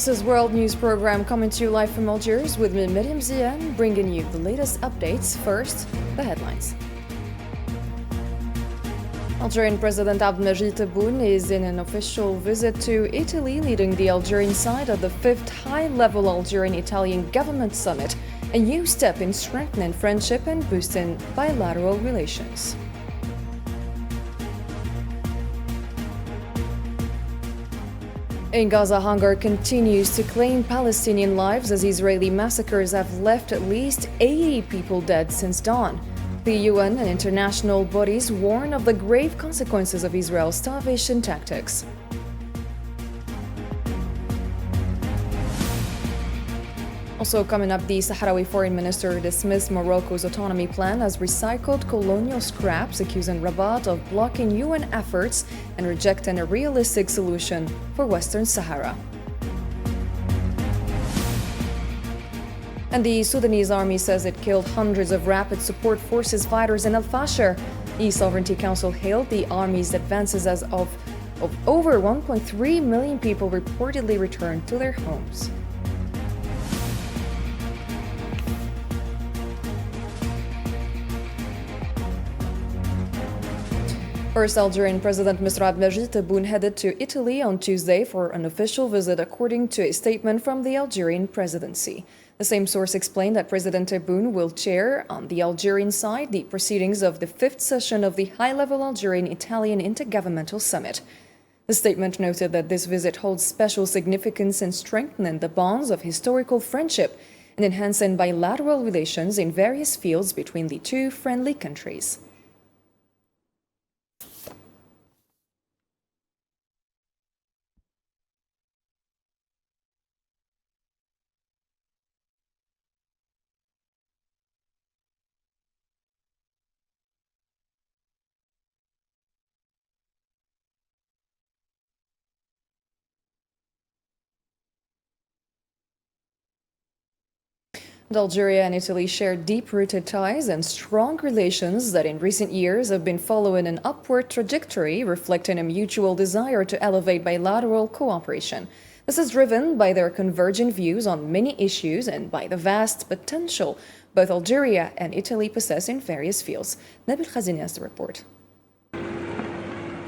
This is World News Program coming to you live from Algiers with me, Miriam Zian, bringing you the latest updates. First, the headlines. Algerian President Abdelmajid Tebboune is in an official visit to Italy, leading the Algerian side of the 5th high-level Algerian-Italian government summit, a new step in strengthening friendship and boosting bilateral relations. In Gaza, hunger continues to claim Palestinian lives as Israeli massacres have left at least 80 people dead since dawn. The UN and international bodies warn of the grave consequences of Israel's starvation tactics. Also coming up, the Sahrawi foreign minister dismissed Morocco's autonomy plan as recycled colonial scraps, accusing Rabat of blocking UN efforts and rejecting a realistic solution for Western Sahara. And the Sudanese army says it killed hundreds of Rapid Support Forces fighters in Al-Fasher. The Sovereignty Council hailed the army's advances as of over 1.3 million people reportedly returned to their homes. First, Algerian President Mr. Abdelmajid Tebboune headed to Italy on Tuesday for an official visit, according to a statement from the Algerian presidency. The same source explained that President Tebboune will chair, on the Algerian side, the proceedings of the 5th session of the high-level Algerian-Italian Intergovernmental Summit. The statement noted that this visit holds special significance in strengthening the bonds of historical friendship and enhancing bilateral relations in various fields between the two friendly countries. Algeria and Italy share deep-rooted ties and strong relations that in recent years have been following an upward trajectory, reflecting a mutual desire to elevate bilateral cooperation. This is driven by their convergent views on many issues and by the vast potential both Algeria and Italy possess in various fields. Nabil Khazini has the report.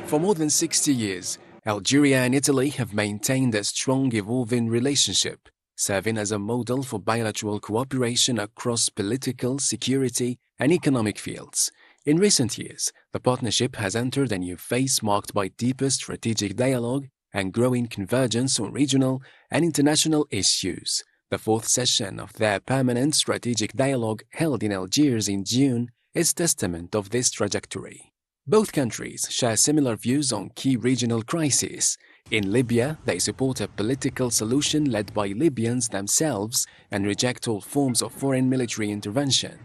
For more than 60 years, Algeria and Italy have maintained a strong evolving relationship, serving as a model for bilateral cooperation across political, security, and economic fields. In recent years, the partnership has entered a new phase marked by deeper strategic dialogue and growing convergence on regional and international issues. The 4th session of their permanent strategic dialogue held in Algiers in June is testament of this trajectory. Both countries share similar views on key regional crises. In Libya, they support a political solution led by Libyans themselves and reject all forms of foreign military intervention.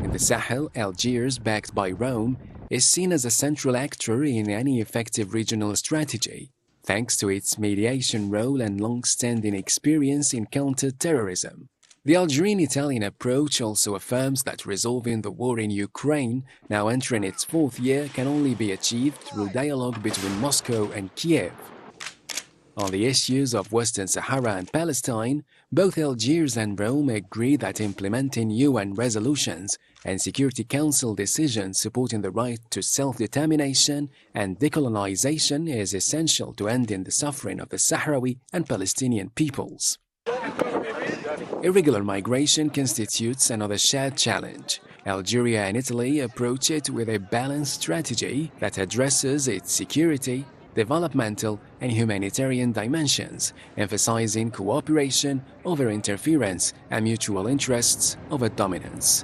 In the Sahel, Algiers, backed by Rome, is seen as a central actor in any effective regional strategy, thanks to its mediation role and long-standing experience in counter-terrorism. The Algerian-Italian approach also affirms that resolving the war in Ukraine, now entering its 4th year, can only be achieved through dialogue between Moscow and Kiev. On the issues of Western Sahara and Palestine, both Algiers and Rome agree that implementing UN resolutions and Security Council decisions supporting the right to self-determination and decolonization is essential to ending the suffering of the Sahrawi and Palestinian peoples. Irregular migration constitutes another shared challenge. Algeria and Italy approach it with a balanced strategy that addresses its security, developmental, and humanitarian dimensions, emphasizing cooperation over interference and mutual interests over dominance.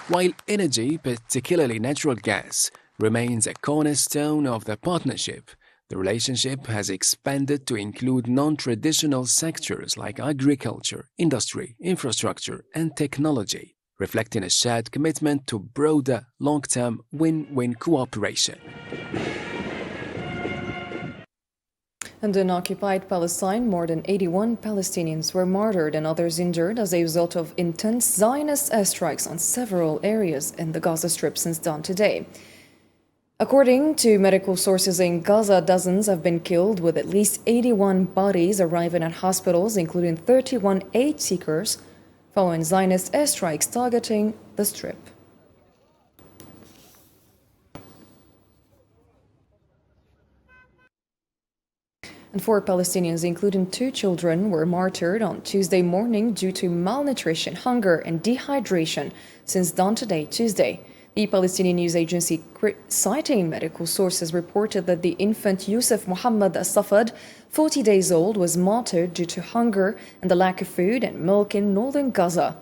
While energy, particularly natural gas, remains a cornerstone of the partnership, the relationship has expanded to include non-traditional sectors like agriculture, industry, infrastructure, and technology, reflecting a shared commitment to broader, long-term win-win cooperation. And in occupied Palestine, more than 81 Palestinians were martyred and others injured as a result of intense Zionist airstrikes on several areas in the Gaza Strip since dawn today. According to medical sources in Gaza, dozens have been killed, with at least 81 bodies arriving at hospitals, including 31 aid seekers, following Zionist airstrikes targeting the Strip. And 4 Palestinians, including 2 children, were martyred on Tuesday morning due to malnutrition, hunger, and dehydration since dawn today, Tuesday. The Palestinian news agency, citing medical sources, reported that the infant Yusuf Muhammad As-Safad, 40 days old, was martyred due to hunger and the lack of food and milk in northern Gaza.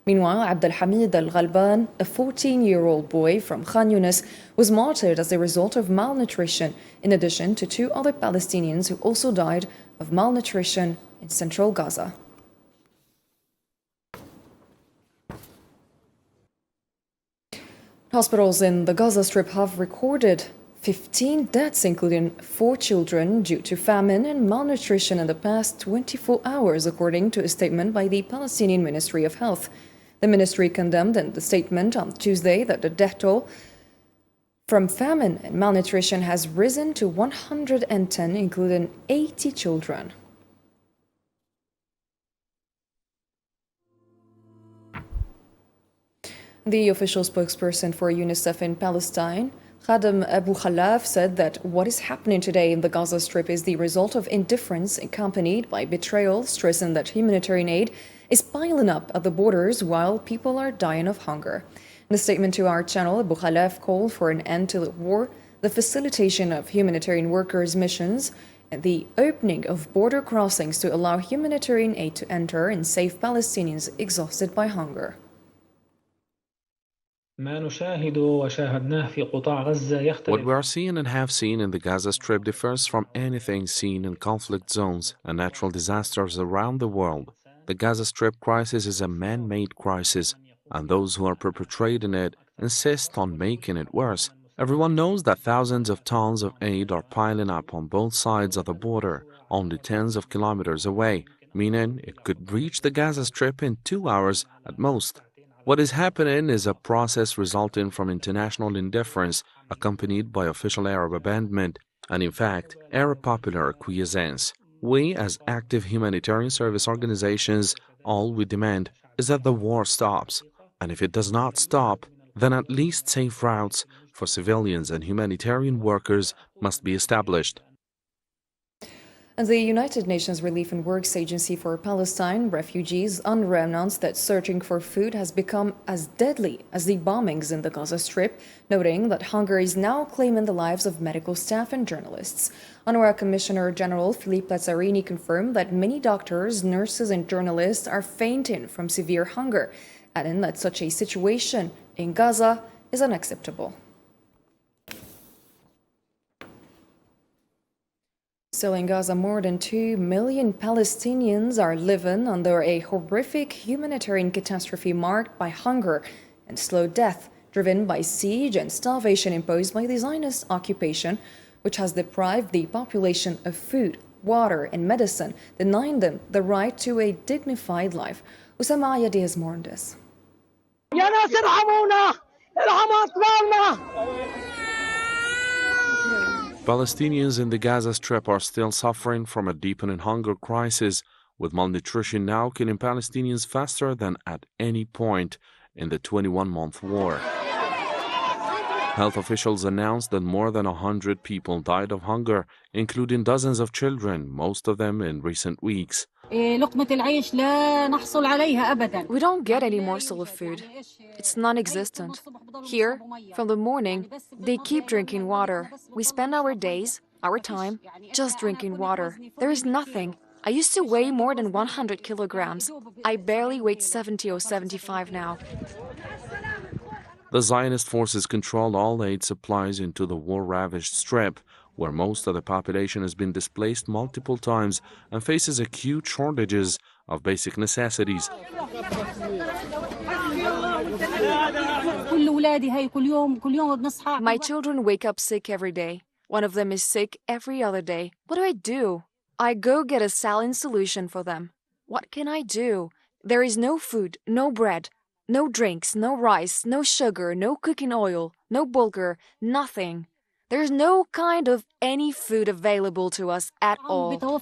Meanwhile, Abd al-Hamid al-Ghalban, a 14-year-old boy from Khan Yunis, was martyred as a result of malnutrition, in addition to 2 other Palestinians who also died of malnutrition in central Gaza. Hospitals in the Gaza Strip have recorded 15 deaths, including 4 children, due to famine and malnutrition in the past 24 hours, according to a statement by the Palestinian Ministry of Health. The ministry condemned in the statement on Tuesday that the death toll from famine and malnutrition has risen to 110, including 80 children. The official spokesperson for UNICEF in Palestine, Khadem Abu Khalaf, said that what is happening today in the Gaza Strip is the result of indifference accompanied by betrayal, stressing that humanitarian aid is piling up at the borders while people are dying of hunger. In a statement to our channel, Abu Khalaf called for an end to the war, the facilitation of humanitarian workers' missions, and the opening of border crossings to allow humanitarian aid to enter and save Palestinians exhausted by hunger. What we are seeing and have seen in the Gaza Strip differs from anything seen in conflict zones and natural disasters around the world. The Gaza Strip crisis is a man-made crisis, and those who are perpetrating it insist on making it worse. Everyone knows that thousands of tons of aid are piling up on both sides of the border, only tens of kilometers away, meaning it could reach the Gaza Strip in 2 hours at most. What is happening is a process resulting from international indifference accompanied by official Arab abandonment and, in fact, Arab popular acquiescence. We, as active humanitarian service organizations, all we demand is that the war stops. And if it does not stop, then at least safe routes for civilians and humanitarian workers must be established. And the United Nations Relief and Works Agency for Palestine refugees, UNRWA, announced that searching for food has become as deadly as the bombings in the Gaza Strip, noting that hunger is now claiming the lives of medical staff and journalists. UNRWA Commissioner General Philippe Lazzarini confirmed that many doctors, nurses, and journalists are fainting from severe hunger, adding that such a situation in Gaza is unacceptable. Still in Gaza, more than 2 million Palestinians are living under a horrific humanitarian catastrophe marked by hunger and slow death, driven by siege and starvation imposed by the Zionist occupation, which has deprived the population of food, water, and medicine, denying them the right to a dignified life. Usama Ayadi has more on this. Palestinians in the Gaza Strip are still suffering from a deepening hunger crisis, with malnutrition now killing Palestinians faster than at any point in the 21-month war. Health officials announced that more than 100 people died of hunger, including dozens of children, most of them in recent weeks. We don't get any morsel of food. It's non-existent. Here, from the morning, they keep drinking water. We spend our days, our time, just drinking water. There is nothing. I used to weigh more than 100 kilograms. I barely weigh 70 or 75 now. The Zionist forces control all aid supplies into the war-ravaged Strip, where most of the population has been displaced multiple times and faces acute shortages of basic necessities. My children wake up sick every day. One of them is sick every other day. What do? I go get a saline solution for them. What can I do? There is no food, no bread, no drinks, no rice, no sugar, no cooking oil, no bulgur, nothing. There's no kind of any food available to us at all. The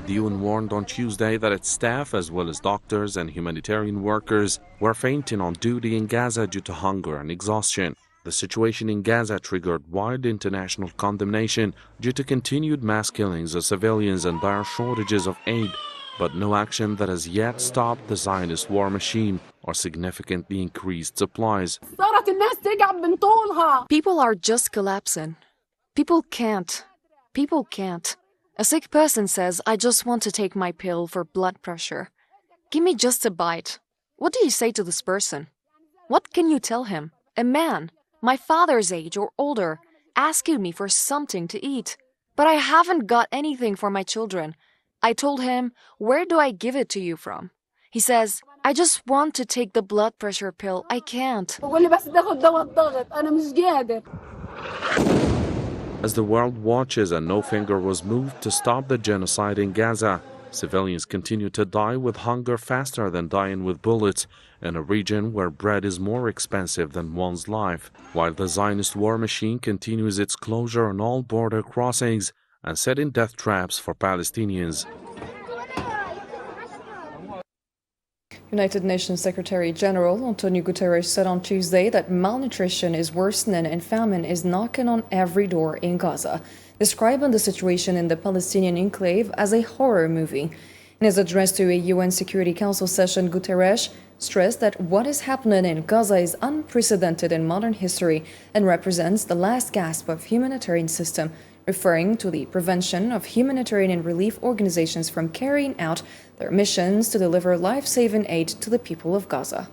UN warned on Tuesday that its staff, as well as doctors and humanitarian workers, were fainting on duty in Gaza due to hunger and exhaustion. The situation in Gaza triggered wide international condemnation due to continued mass killings of civilians and dire shortages of aid, but no action that has yet stopped the Zionist war machine or significantly increased supplies. People are just collapsing. People can't. A sick person says, I just want to take my pill for blood pressure. Give me just a bite. What do you say to this person? What can you tell him? A man, my father's age or older, asking me for something to eat. But I haven't got anything for my children. I told him, where do I give it to you from? He says, I just want to take the blood pressure pill. I can't. As the world watches and no finger was moved to stop the genocide in Gaza, civilians continue to die with hunger faster than dying with bullets in a region where bread is more expensive than one's life, while the Zionist war machine continues its closure on all border crossings and setting death traps for Palestinians. United Nations Secretary General Antonio Guterres said on Tuesday that malnutrition is worsening and famine is knocking on every door in Gaza, describing the situation in the Palestinian enclave as a horror movie. In his address to a UN Security Council session, Guterres stressed that what is happening in Gaza is unprecedented in modern history and represents the last gasp of the humanitarian system, referring to the prevention of humanitarian and relief organizations from carrying out their missions to deliver life-saving aid to the people of Gaza.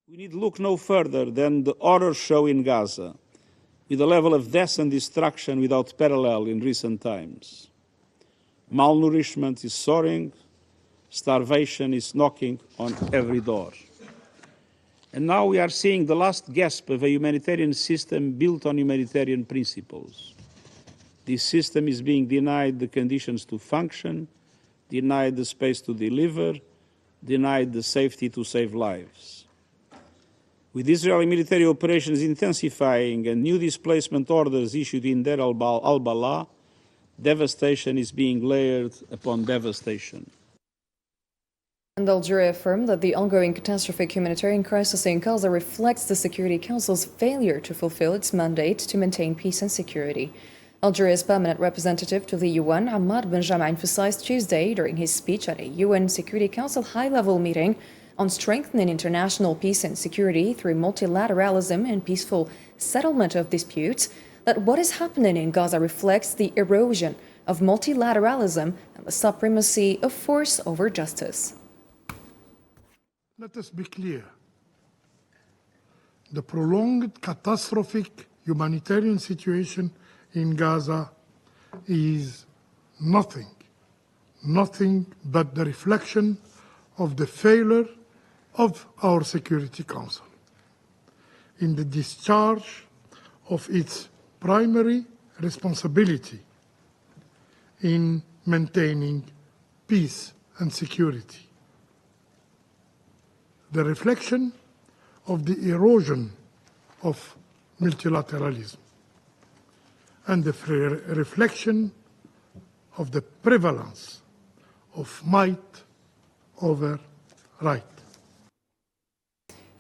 We need look no further than the horror show in Gaza, with a level of death and destruction without parallel in recent times. Malnourishment is soaring, starvation is knocking on every door. And now we are seeing the last gasp of a humanitarian system built on humanitarian principles. This system is being denied the conditions to function, denied the space to deliver, denied the safety to save lives. With Israeli military operations intensifying and new displacement orders issued in Deir al-Balah, devastation is being layered upon devastation. And Algeria affirmed that the ongoing catastrophic humanitarian crisis in Gaza reflects the Security Council's failure to fulfill its mandate to maintain peace and security. Algeria's permanent representative to the UN, Ahmad Ben Jama, emphasized Tuesday during his speech at a UN Security Council high-level meeting on strengthening international peace and security through multilateralism and peaceful settlement of disputes that what is happening in Gaza reflects the erosion of multilateralism and the supremacy of force over justice. Let us be clear. The prolonged catastrophic humanitarian situation in Gaza is nothing but the reflection of the failure of our Security Council in the discharge of its primary responsibility in maintaining peace and security. The reflection of the erosion of multilateralism and the reflection of the prevalence of might over right.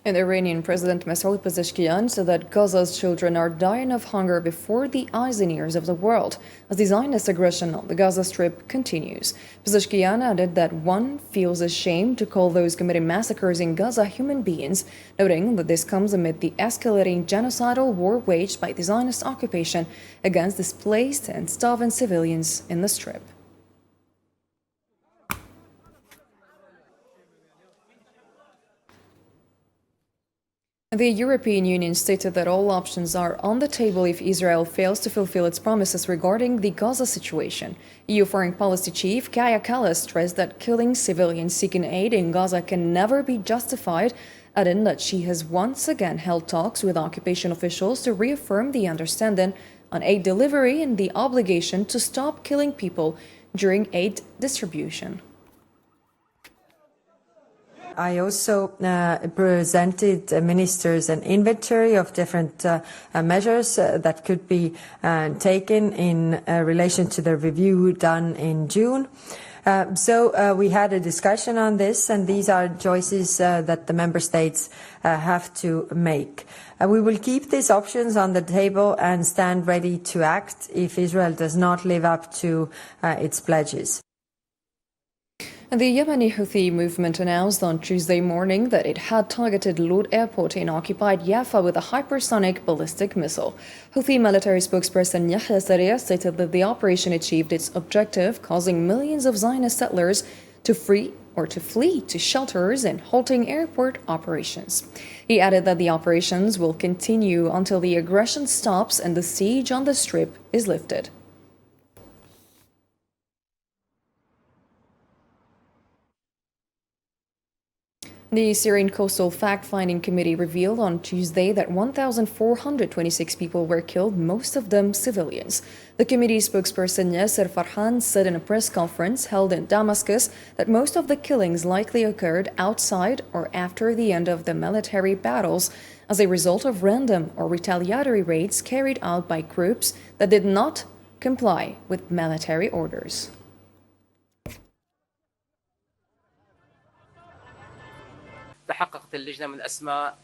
And Iranian President Masoud Pezeshkian said that Gaza's children are dying of hunger before the eyes and ears of the world as the Zionist aggression on the Gaza Strip continues. Pezeshkian added that one feels ashamed to call those committing massacres in Gaza human beings, noting that this comes amid the escalating genocidal war waged by the Zionist occupation against displaced and starving civilians in the Strip. The European Union stated that all options are on the table if Israel fails to fulfill its promises regarding the Gaza situation. EU Foreign Policy Chief Kaja Kallas stressed that killing civilians seeking aid in Gaza can never be justified, adding that she has once again held talks with occupation officials to reaffirm the understanding on aid delivery and the obligation to stop killing people during aid distribution. I also presented ministers an inventory of different measures that could be taken in relation to the review done in June. So we had a discussion on this, and these are choices that the member states have to make. We will keep these options on the table and stand ready to act if Israel does not live up to its pledges. The Yemeni Houthi movement announced on Tuesday morning that it had targeted Lod airport in occupied Jaffa with a hypersonic ballistic missile. Houthi military spokesperson Yahya Sariyah stated that the operation achieved its objective, causing millions of Zionist settlers to flee to shelters and halting airport operations. He added that the operations will continue until the aggression stops and the siege on the Strip is lifted. The Syrian Coastal Fact-Finding Committee revealed on Tuesday that 1,426 people were killed, most of them civilians. The committee spokesperson Yasser Farhan said in a press conference held in Damascus that most of the killings likely occurred outside or after the end of the military battles as a result of random or retaliatory raids carried out by groups that did not comply with military orders. تحققت اللجنة من أسماء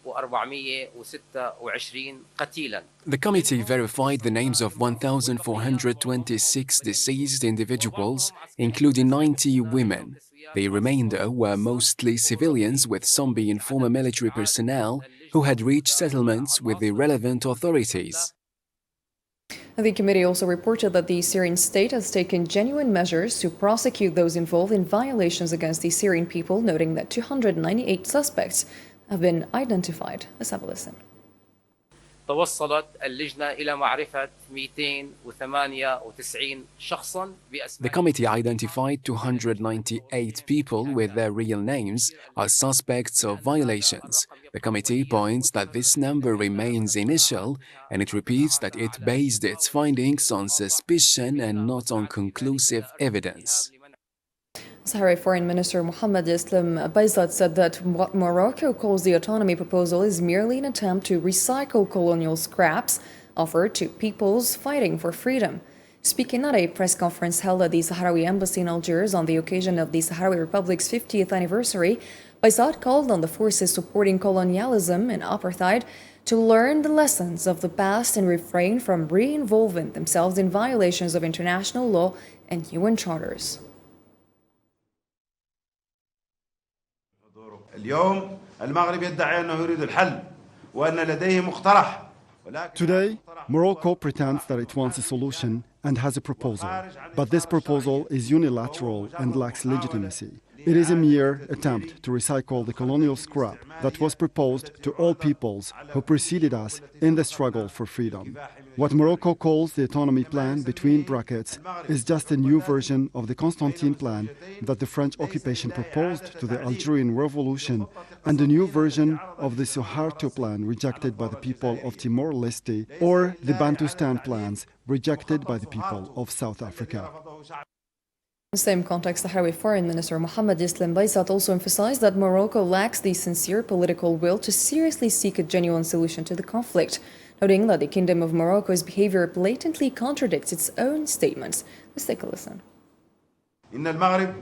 1426 قتيلا. The committee verified the names of 1,426 deceased individuals, including 90 women. The remainder were mostly civilians, with some being former military personnel who had reached settlements with the relevant authorities. The committee also reported that the Syrian state has taken genuine measures to prosecute those involved in violations against the Syrian people, noting that 298 suspects have been identified. Let's have a listen. توصلت اللجنة إلى معرفة 298 شخصاً The committee identified 298 people with their real names as suspects of violations. The committee points that this number remains initial, and it repeats that it based its findings on suspicion and not on conclusive evidence. Sahrawi Foreign Minister Mohammed Islam Baizat said that what Morocco calls the autonomy proposal is merely an attempt to recycle colonial scraps offered to peoples fighting for freedom. Speaking at a press conference held at the Sahrawi embassy in Algiers on the occasion of the Sahrawi Republic's 50th anniversary, Baizat called on the forces supporting colonialism and apartheid to learn the lessons of the past and refrain from re-involving themselves in violations of international law and UN charters. اليوم المغرب يدعي أنه يريد الحل وأن لديه مقترح. Today, Morocco pretends that it wants a solution and has a proposal, but this proposal is unilateral and lacks legitimacy. It is a mere attempt to recycle the colonial scrap that was proposed to all peoples who preceded us in the struggle for freedom. What Morocco calls the autonomy plan, between brackets, is just a new version of the Constantine plan that the French occupation proposed to the Algerian Revolution, and a new version of the Suharto plan rejected by the people of Timor-Leste, or the Bantustan plans rejected by the people of South Africa. In the same context, Sahrawi Foreign Minister Mohammed Islam Baizat also emphasized that Morocco lacks the sincere political will to seriously seek a genuine solution to the conflict, noting that the Kingdom of Morocco's behavior blatantly contradicts its own statements. Let's take a listen. إن المغرب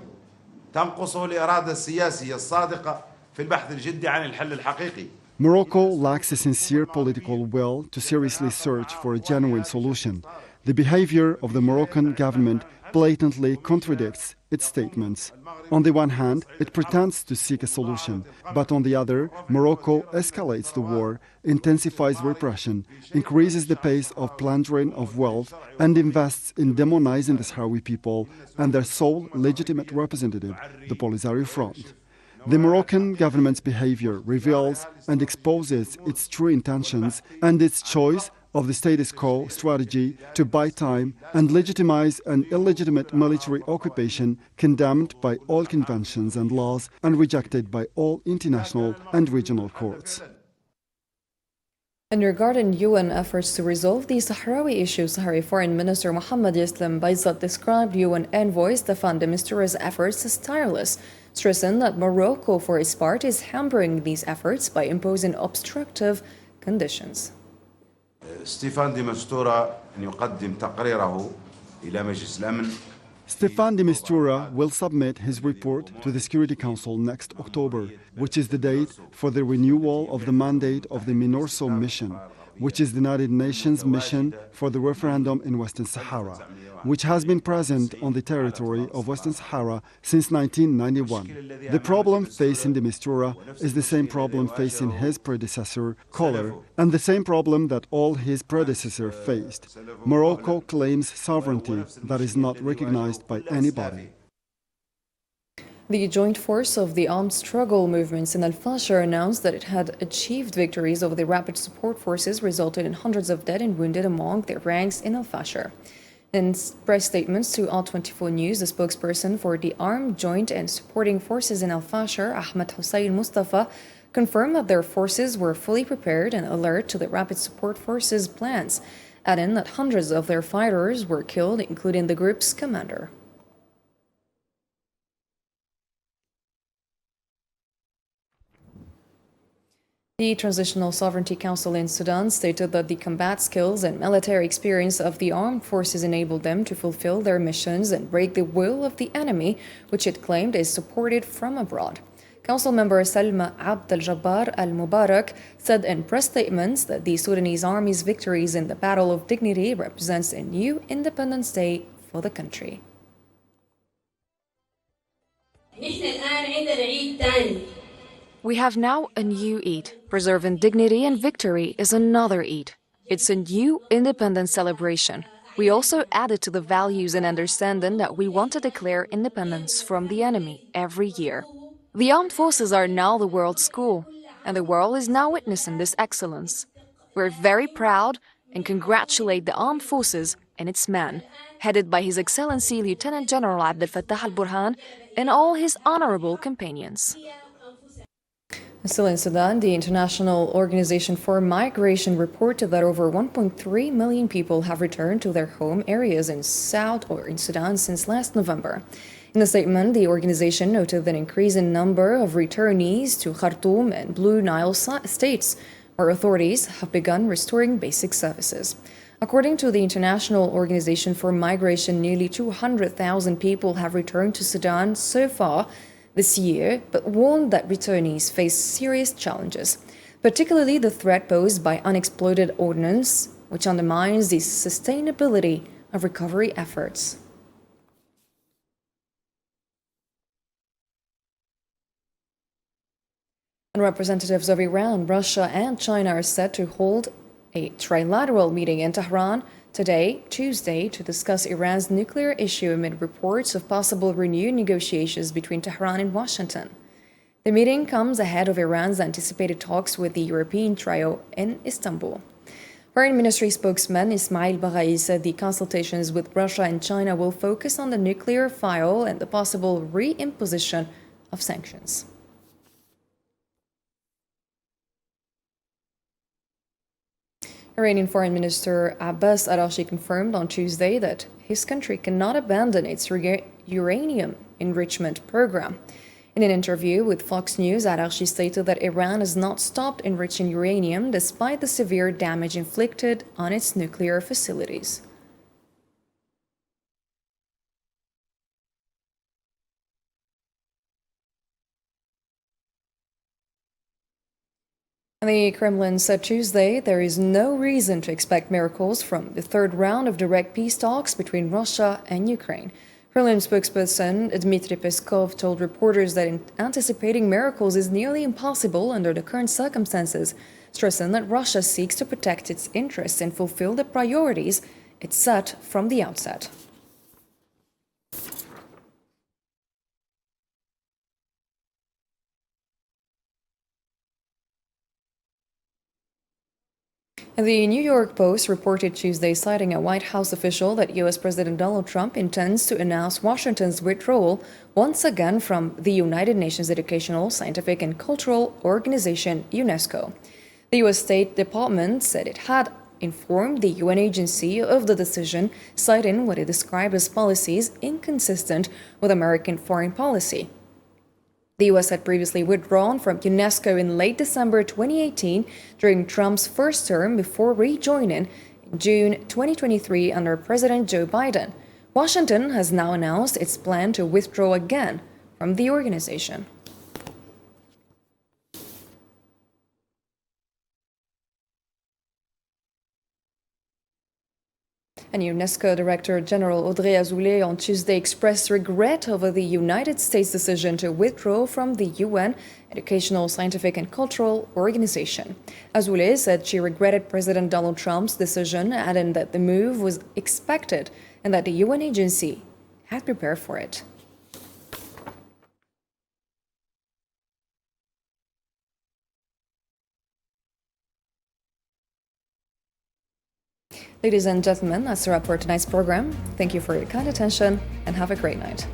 تنقصه الإرادة السياسية الصادقة في البحث الجدي عن الحل الحقيقي. Morocco lacks a sincere political will to seriously search for a genuine solution. The behavior of the Moroccan government blatantly contradicts its statements. On the one hand, it pretends to seek a solution, but on the other, Morocco escalates the war, intensifies repression, increases the pace of plundering of wealth, and invests in demonizing the Sahrawi people and their sole legitimate representative, the Polisario Front. The Moroccan government's behavior reveals and exposes its true intentions and its choice of the status quo strategy to buy time and legitimize an illegitimate military occupation condemned by all conventions and laws and rejected by all international and regional courts. And regarding UN efforts to resolve the Sahrawi issue, Sahrawi Foreign Minister Mohammed Islam Baizat described UN envoy Staffan de Misture's efforts as tireless, stressing that Morocco, for its part, is hampering these efforts by imposing obstructive conditions. ستيفان دي مستورة أن يقدم تقريره إلى مجلس الأمن. Stefan de Mistura will submit his report to the Security Council next October, which is the date for the renewal of the mandate of the MINURSO mission, which is the United Nations mission for the referendum in Western Sahara, which has been present on the territory of Western Sahara since 1991. The problem facing de Mistura is the same problem facing his predecessor, Koller, and the same problem that all his predecessors faced. Morocco claims sovereignty that is not recognized by anybody. The joint force of the armed struggle movements in Al-Fashir announced that it had achieved victories over the rapid support forces, resulting in hundreds of dead and wounded among their ranks in Al-Fashir. In press statements to Al-24 News, the spokesperson for the armed joint and supporting forces in Al-Fashir, Ahmed Hussein Mustafa, confirmed that their forces were fully prepared and alert to the rapid support forces' plans, adding that hundreds of their fighters were killed, including the group's commander. The Transitional Sovereignty Council in Sudan stated that the combat skills and military experience of the armed forces enabled them to fulfill their missions and break the will of the enemy, which it claimed is supported from abroad. Council member Salma Abd al-Jabbar al-Mubarak said in press statements that the Sudanese army's victories in the Battle of Dignity represents a new Independence Day for the country. We have now a new Eid. Preserving dignity and victory is another Eid. It's a new independence celebration. We also added to the values and understanding that we want to declare independence from the enemy every year. The armed forces are now the world's school, and the world is now witnessing this excellence. We're very proud and congratulate the armed forces and its men, headed by His Excellency Lieutenant General Abdel Fattah al-Burhan and all his honorable companions. Still in Sudan, the International Organization for Migration reported that over 1.3 million people have returned to their home areas in Sudan since last November. In a statement, the organization noted an increasing number of returnees to Khartoum and Blue Nile states, where authorities have begun restoring basic services. According to the International Organization for Migration, nearly 200,000 people have returned to Sudan so far this year, but warned that returnees face serious challenges, particularly the threat posed by unexploded ordnance, which undermines the sustainability of recovery efforts. And representatives of Iran, Russia, and China are set to hold a trilateral meeting in Tehran today, Tuesday, to discuss Iran's nuclear issue amid reports of possible renewed negotiations between Tehran and Washington. The meeting comes ahead of Iran's anticipated talks with the European trio in Istanbul. Foreign Ministry spokesman Ismail Baghai said the consultations with Russia and China will focus on the nuclear file and the possible re-imposition of sanctions. Iranian Foreign Minister Abbas Araghchi confirmed on Tuesday that his country cannot abandon its uranium enrichment program. In an interview with Fox News, Araghchi stated that Iran has not stopped enriching uranium despite the severe damage inflicted on its nuclear facilities. The Kremlin said Tuesday there is no reason to expect miracles from the third round of direct peace talks between Russia and Ukraine. Kremlin spokesperson Dmitry Peskov told reporters that anticipating miracles is nearly impossible under the current circumstances, stressing that Russia seeks to protect its interests and fulfill the priorities it set from the outset. The New York Post reported Tuesday, citing a White House official, that U.S. President Donald Trump intends to announce Washington's withdrawal once again from the United Nations Educational, Scientific, and Cultural Organization, UNESCO. The U.S. State Department said it had informed the UN agency of the decision, citing what it described as policies inconsistent with American foreign policy. The US had previously withdrawn from UNESCO in late December 2018 during Trump's first term before rejoining in June 2023 under President Joe Biden. Washington has now announced its plan to withdraw again from the organization. And UNESCO Director General Audrey Azoulay on Tuesday expressed regret over the United States' decision to withdraw from the UN Educational, Scientific and Cultural Organization. Azoulay said she regretted President Donald Trump's decision, adding that the move was expected and that the UN agency had prepared for it. Ladies and gentlemen, that's a wrap for tonight's program. Thank you for your kind attention and have a great night.